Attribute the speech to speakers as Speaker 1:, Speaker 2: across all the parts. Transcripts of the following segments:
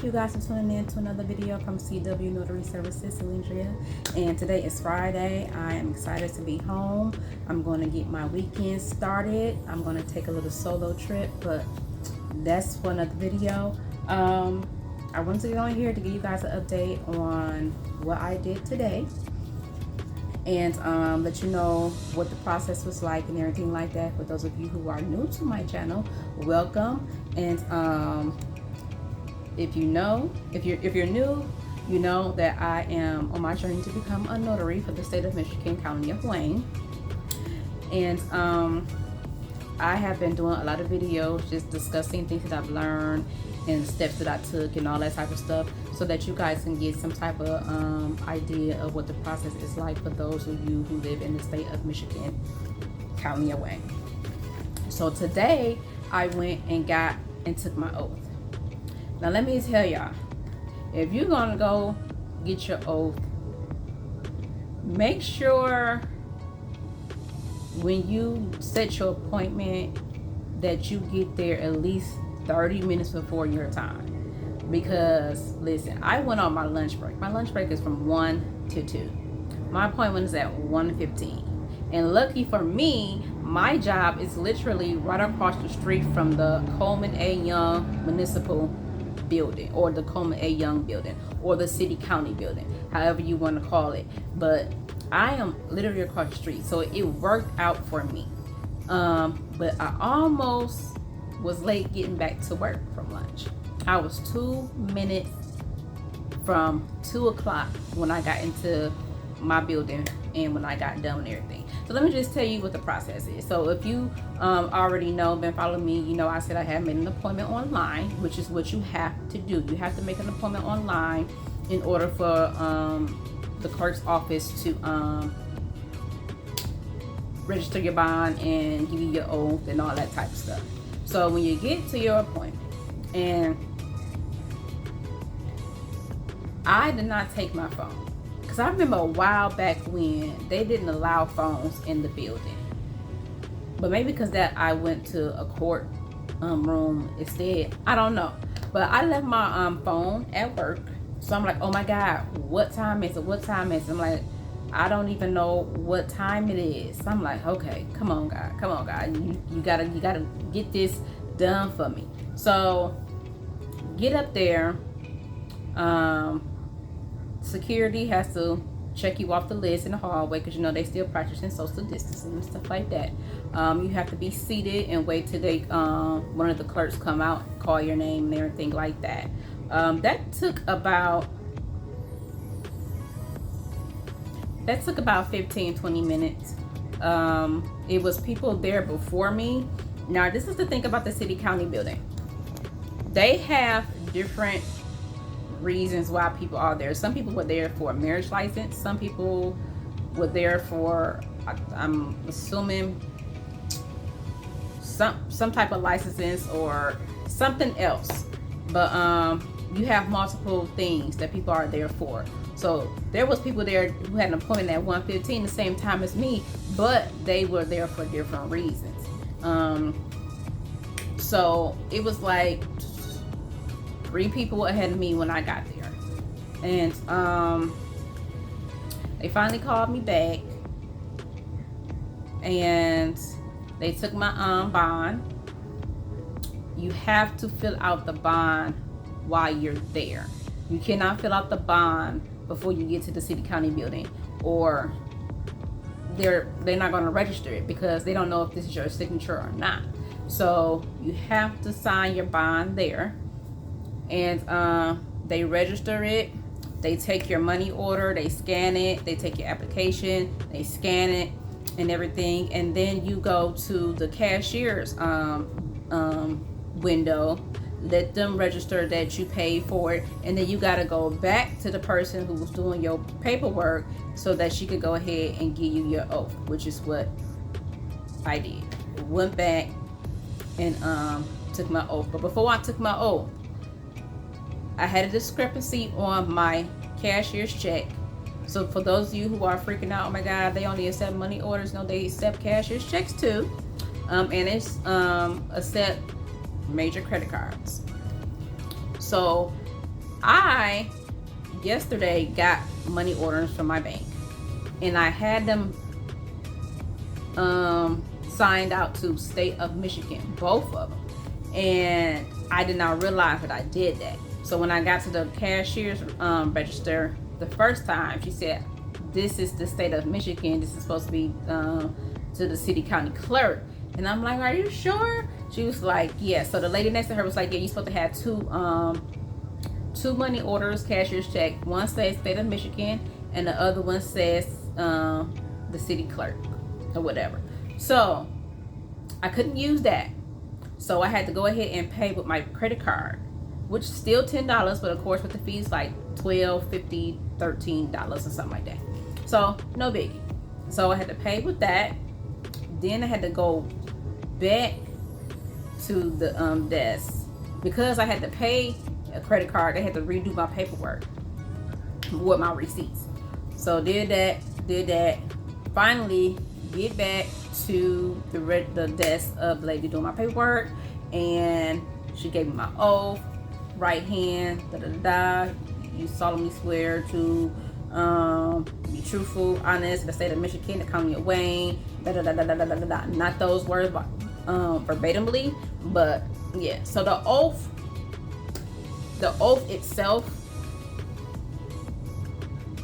Speaker 1: you guys for tuning in to another video from CW Notary Services, Cylindria. And today is Friday. I am excited to be home. I'm going to get my weekend started. I'm going to take a little solo trip, but that's for another video. I wanted to get on here to give you guys an update on what I did today and let you know what the process was like and everything like that. For those of you who are new to my channel, welcome. And if you're new, you know that I am on my journey to become a notary for the state of Michigan, County of Wayne. And I have been doing a lot of videos just discussing things that I've learned and the steps that I took and all that type of stuff, so that you guys can get some type of idea of what the process is like for those of you who live in the state of Michigan, County of Wayne. So today I went and took my oath. Now let me tell y'all, if you're gonna go get your oath, make sure when you set your appointment that you get there at least 30 minutes before your time. Because listen, I went on my lunch break. My lunch break is from 1 to 2. My appointment is at 1:15. And lucky for me, my job is literally right across the street from the Coleman A. Young Municipal Building, or the Coleman A. Young Building, or the City County Building, however you want to call it. But I am literally across the street, so it worked out for me. But I almost was late getting back to work from lunch. I was 2 minutes from 2 o'clock when I got into my building and when I got done with everything. So let me just tell you what the process is. So if you already know, been following me, you know I said I had made an appointment online, which is what you have to do. You have to make an appointment online in order for the clerk's office to register your bond and give you your oath and all that type of stuff. So when you get to your appointment, and I did not take my phone, because I remember a while back when they didn't allow phones in the building. But maybe because that I went to a court room instead, I don't know. But I left my phone at work. So I'm like, oh my God, what time is it? What time is it? I'm like, I don't even know what time it is. So I'm like, okay, come on, God. You gotta get this done for me. So get up there. Security has to check you off the list in the hallway, because you know they still practicing social distancing and stuff like that. You have to be seated and wait till they one of the clerks come out, call your name and everything like that. That took about 15-20 minutes. It was people there before me. Now this is the thing about the City County Building. They have different reasons why people are there. Some people were there for a marriage license. Some people were there for, I'm assuming, some type of licenses or something else. But you have multiple things that people are there for. So there was people there who had an appointment at 1:15, the same time as me, but they were there for different reasons. So it was like 3 people ahead of me when I got there. And they finally called me back, and they took my bond. You have to fill out the bond while you're there. You cannot fill out the bond before you get to the City County Building, or they're not going to register it, because they don't know if this is your signature or not. So you have to sign your bond there, and they register it. They take your money order, they scan it, they take your application, they scan it and everything, and then you go to the cashier's window, let them register that you paid for it, and then you got to go back to the person who was doing your paperwork so that she could go ahead and give you your oath, which is what I did. Went back and took my oath. But before I took my oath, I had a discrepancy on my cashier's check. So for those of you who are freaking out, oh my God, they only accept money orders. No, they accept cashier's checks too. And it's accept major credit cards. So I yesterday got money orders from my bank, and I had them signed out to state of Michigan, both of them, and I did not realize that I did that. So when I got to the cashier's register the first time, she said, "This is the state of Michigan. This is supposed to be to the city county clerk." And I'm like, "Are you sure?" She was like, "Yeah." So the lady next to her was like, "Yeah, you're supposed to have two money orders, cashier's check. One says state of Michigan, and the other one says the city clerk or whatever." So I couldn't use that. So I had to go ahead and pay with my credit card, which is still $10, but of course with the fees like $12, $50, $13 or something like that. So no biggie. So I had to pay with that. Then I had to go back to the desk because I had to pay a credit card. They had to redo my paperwork with my receipts. So did that. Finally get back to the desk of the lady doing my paperwork, and she gave me my oath, right hand, you solemnly swear to be truthful, honest, in the state of Michigan, the county of Wayne, not those words verbatimly, but yeah. So the oath itself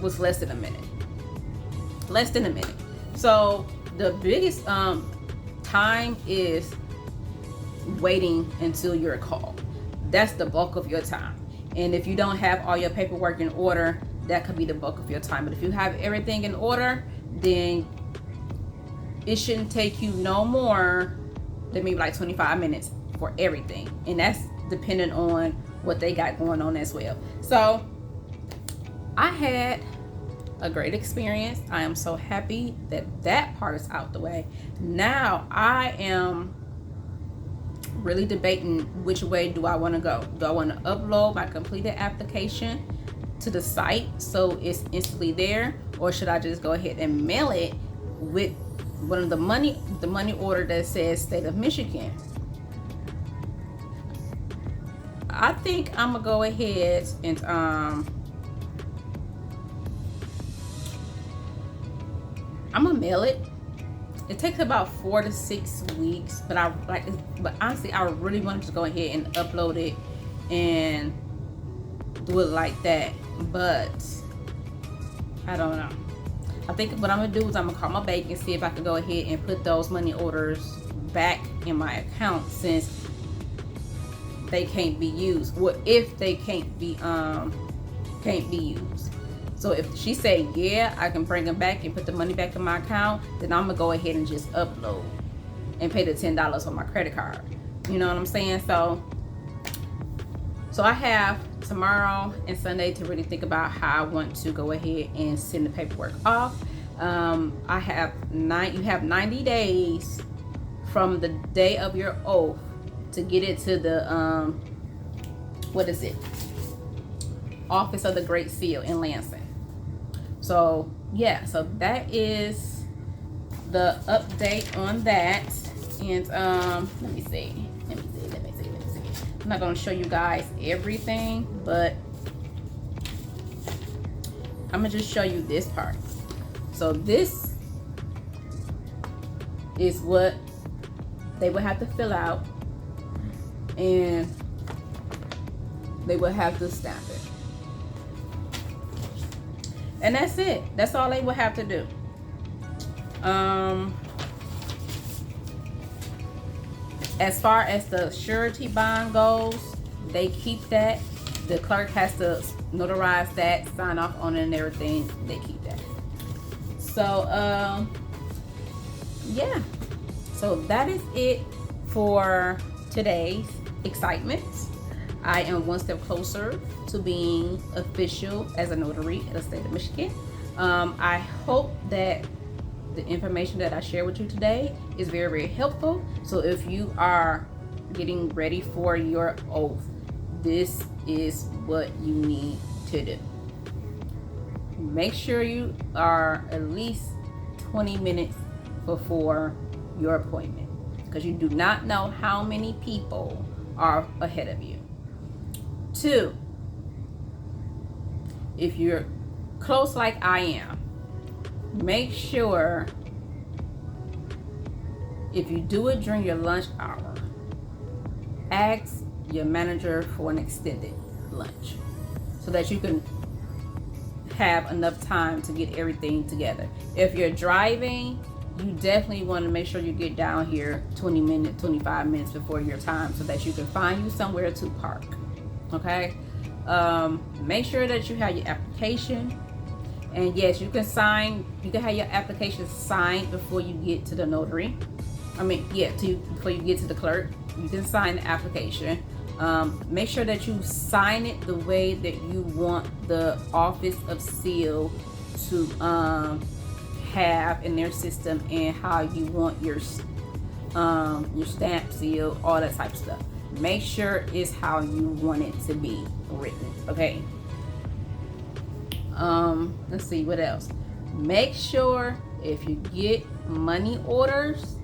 Speaker 1: was less than a minute. So the biggest time is waiting until you're called. That's the bulk of your time. And if you don't have all your paperwork in order, that could be the bulk of your time. But if you have everything in order, then it shouldn't take you no more than maybe like 25 minutes for everything. And that's dependent on what they got going on as well. So I had a great experience. I am so happy that part is out the way. Now I am really debating which way do I want to go. Do I want to upload my completed application to the site so it's instantly there, or should I just go ahead and mail it with one of the money order that says state of Michigan? I think I'm gonna go ahead and I'm gonna mail it. It takes about 4 to 6 weeks, but honestly, I really want to go ahead and upload it and do it like that. But I don't know. I think what I'm gonna do is I'm gonna call my bank and see if I can go ahead and put those money orders back in my account, since they can't be used. Well, if they can't be used. So if she say, yeah, I can bring them back and put the money back in my account, then I'm gonna go ahead and just upload and pay the $10 on my credit card. You know what I'm saying? So I have tomorrow and Sunday to really think about how I want to go ahead and send the paperwork off. You have 90 days from the day of your oath to get it to the Office of the Great Seal in Lansing. So yeah, so that is the update on that. And let me see. I'm not going to show you guys everything, but I'm going to just show you this part. So this is what they would have to fill out, and they would have to stamp it. And that's it. That's all they would have to do. As far as the surety bond goes, they keep that. The clerk has to notarize that, sign off on it and everything. They keep that. So, yeah. So that is it for today's excitement. I am one step closer to being official as a notary in the state of Michigan. I hope that the information that I share with you today is very, very helpful. So if you are getting ready for your oath, this is what you need to do. Make sure you are at least 20 minutes before your appointment, because you do not know how many people are ahead of you. 2, if you're close like I am, make sure if you do it during your lunch hour, ask your manager for an extended lunch so that you can have enough time to get everything together. If you're driving, you definitely want to make sure you get down here 20 minutes, 25 minutes before your time so that you can find you somewhere to park. Okay? Make sure that you have your application. And yes, you can have your application signed before you get to the notary. Before you get to the clerk, you can sign the application. Make sure that you sign it the way that you want the Office of Seal to have in their system, and how you want your stamp, seal, all that type of stuff. Make sure it's how you want it to be written. Okay. Let's see what else. Make sure if you get money orders,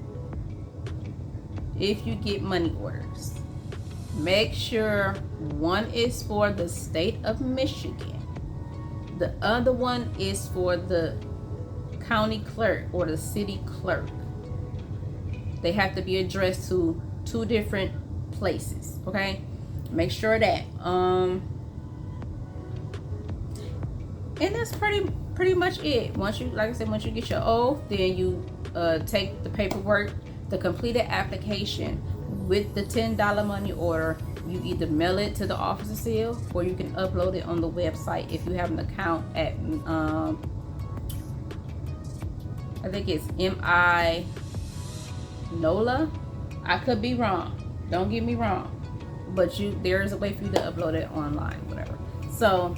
Speaker 1: make sure one is for the state of Michigan, the other one is for the county clerk or the city clerk. They have to be addressed to two different places. Okay, make sure that and that's pretty much it. Once you get your oath, then you take the paperwork, the completed application with the $10 money order. You either mail it to the Office of Seal, or you can upload it on the website if you have an account at I think it's MI NOLA. I could be wrong. Don't get me wrong, but there is a way for you to upload it online, whatever. So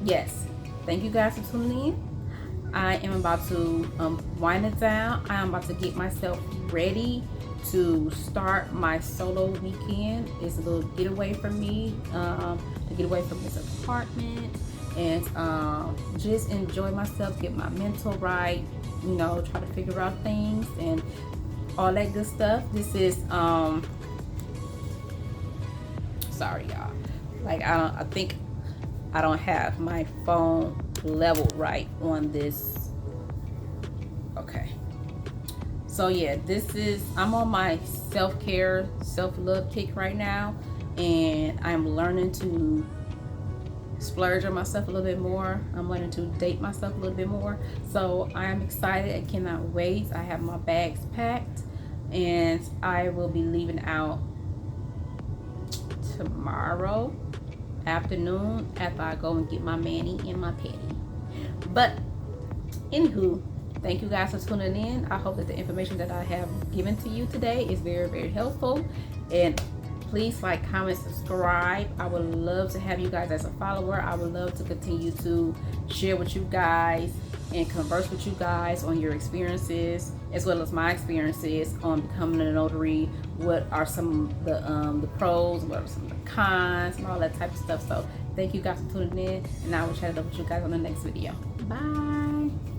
Speaker 1: yes, thank you guys for tuning in. I am about to wind it down. I am about to get myself ready to start my solo weekend. It's a little getaway from me, to get away from this apartment and just enjoy myself, get my mental right, try to figure out things and all that good stuff. This is sorry y'all, I think I don't have my phone level right on this. Okay, so yeah, I'm on my self-care, self-love kick right now, and I'm learning to splurge on myself a little bit more. I'm learning to date myself a little bit more. So I am excited. I cannot wait. I have my bags packed, and I will be leaving out tomorrow afternoon after I go and get my mani and my petty. But anywho, thank you guys for tuning in. I hope that the information that I have given to you today is very, very helpful. And please like, comment, subscribe. I would love to have you guys as a follower. I would love to continue to share with you guys and converse with you guys on your experiences, as well as my experiences on becoming a notary. What are some of the pros, what are some of the cons, and all that type of stuff. So thank you guys for tuning in, and I will chat it up with you guys on the next video. Bye.